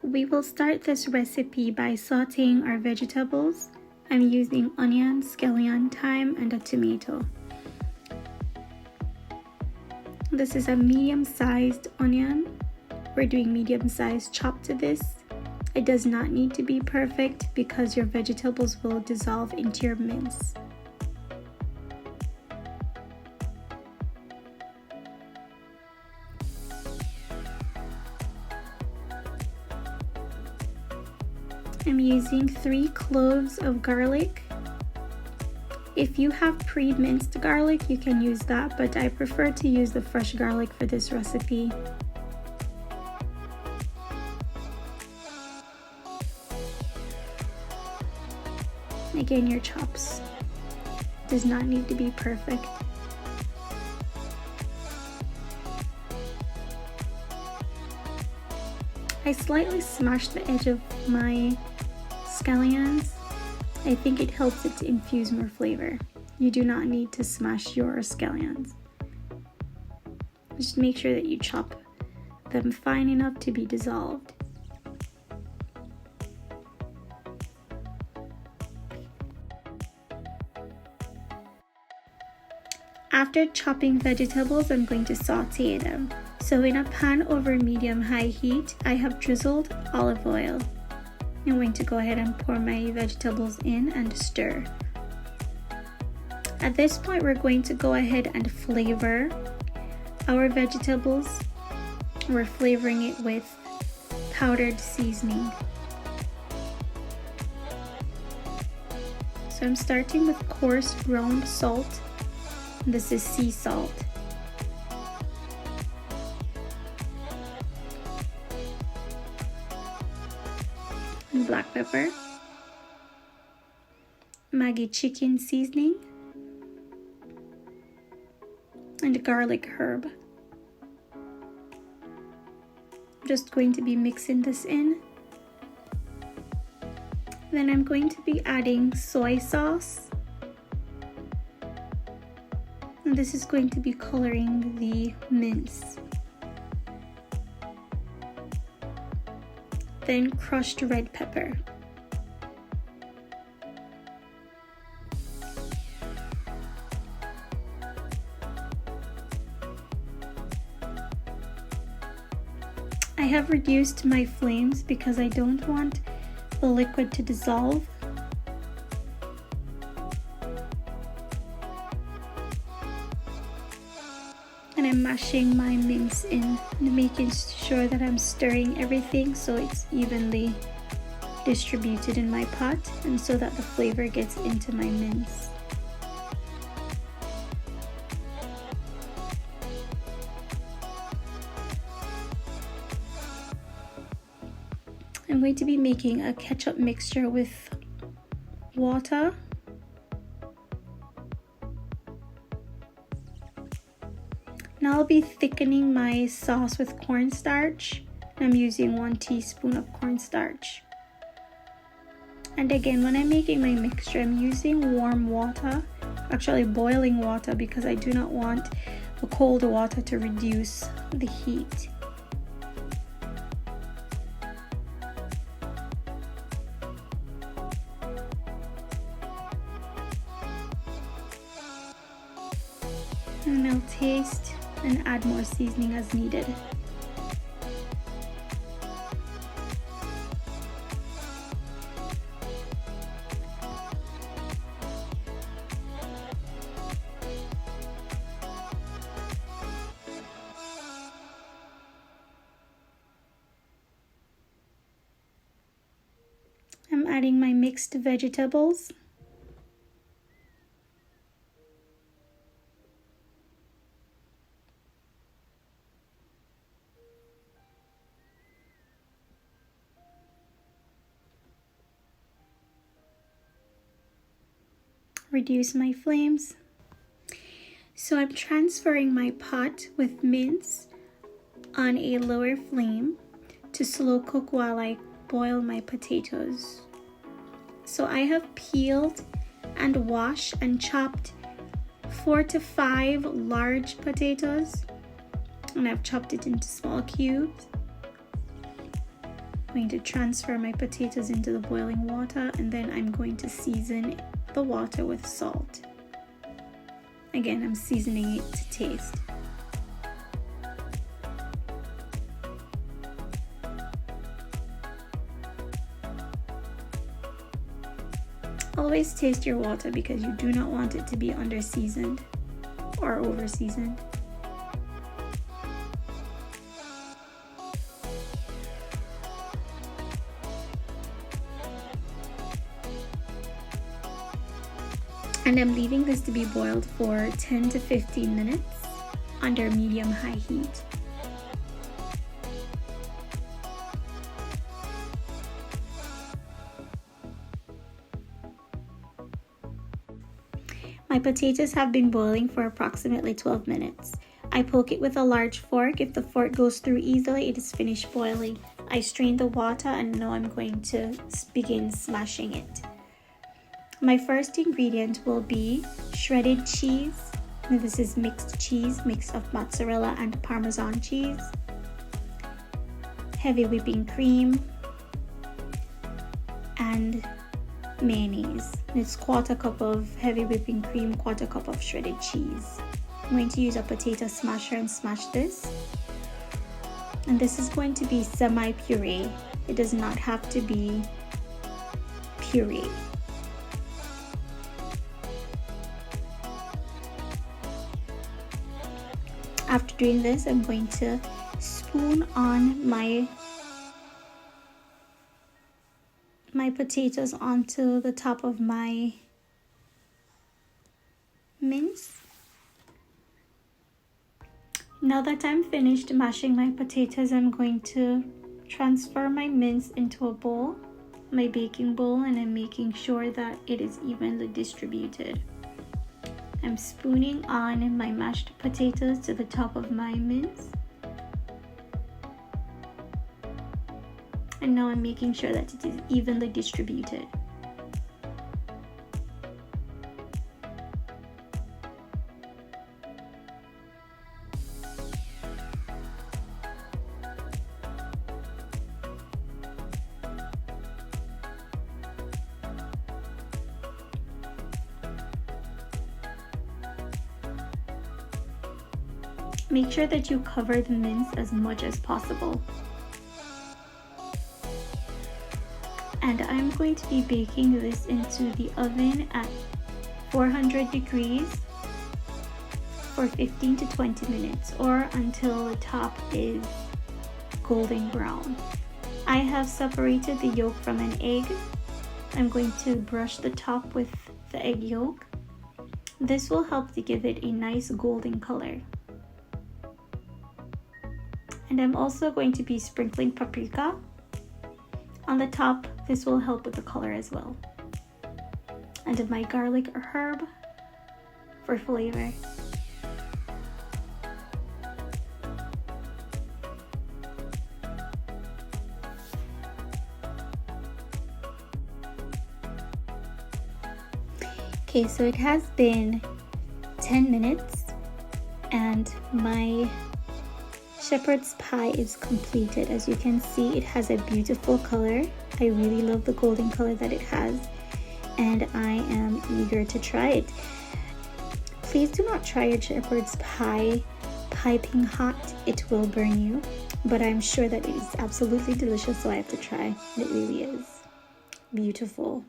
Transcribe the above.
We will start this recipe by sauteing our vegetables. I'm using onion, scallion, thyme, and a tomato. This is a medium-sized onion. We're doing medium-sized chop to this. It does not need to be perfect because your vegetables will dissolve into your mince. I'm using 3 cloves of garlic. If you have pre-minced garlic, you can use that, but I prefer to use the fresh garlic for this recipe. Again, your chops does not need to be perfect. I slightly smashed the edge of my scallions. I think it helps it to infuse more flavor. You do not need to smash your scallions. Just make sure that you chop them fine enough to be dissolved. After chopping vegetables, I'm going to saute them. So in a pan over medium-high heat, I have drizzled olive oil. I'm going to go ahead and pour my vegetables in and stir. At this point, we're going to go ahead and flavor our vegetables. We're flavoring it with powdered seasoning. So I'm starting with coarse ground salt. This is sea salt. And black pepper. Maggi chicken seasoning. And garlic herb. I'm just going to be mixing this in. Then I'm going to be adding soy sauce. And this is going to be coloring the mince. Then crushed red pepper. I have reduced my flames because I don't want the liquid to dissolve. And I'm mashing my mince in and making sure that I'm stirring everything so it's evenly distributed in my pot and so that the flavor gets into my mince. I'm going to be making a ketchup mixture with water. Now I'll be thickening my sauce with cornstarch. I'm using 1 teaspoon of cornstarch. And again, when I'm making my mixture, I'm using warm water, actually boiling water, because I do not want the cold water to reduce the heat. And I'll taste and add more seasoning as needed. I'm adding my mixed vegetables. Reduce my flames. So I'm transferring my pot with mince on a lower flame to slow cook while I boil my potatoes. So I have peeled and washed and chopped 4 to 5 large potatoes, and I've chopped it into small cubes. going to transfer my potatoes into the boiling water, and then I'm going to season the water with salt. Again, I'm seasoning it to taste. Always taste your water because you do not want it to be under seasoned or over seasoned. And I'm leaving this to be boiled for 10 to 15 minutes under medium-high heat. My potatoes have been boiling for approximately 12 minutes. I poke it with a large fork. If the fork goes through easily, it is finished boiling. I strain the water and now I'm going to begin smashing it. My first ingredient will be shredded cheese. Now this is mixed cheese, mix of mozzarella and Parmesan cheese. Heavy whipping cream and mayonnaise. It's 1/4 cup of heavy whipping cream, 1/4 cup of shredded cheese. I'm going to use a potato smasher and smash this. And this is going to be semi-puree. It does not have to be puree. After doing this, I'm going to spoon on my potatoes onto the top of my mince. Now that I'm finished mashing my potatoes, I'm going to transfer my mince into a bowl, my baking bowl, and I'm making sure that it is evenly distributed. I'm spooning on my mashed potatoes to the top of my mince. And now I'm making sure that it is evenly distributed. Make sure that you cover the mince as much as possible. And I'm going to be baking this into the oven at 400 degrees for 15 to 20 minutes or until the top is golden brown. I have separated the yolk from an egg. I'm going to brush the top with the egg yolk. This will help to give it a nice golden color. And I'm also going to be sprinkling paprika on the top. This will help with the color as well. And my garlic herb for flavor. Okay, so it has been 10 minutes and my shepherd's pie is completed. As you can see, it has a beautiful color. I really love the golden color that it has, and I am eager to try it. Please do not try your shepherd's pie piping hot. It will burn you, but I'm sure that it is absolutely delicious, so I have to try. It really is beautiful.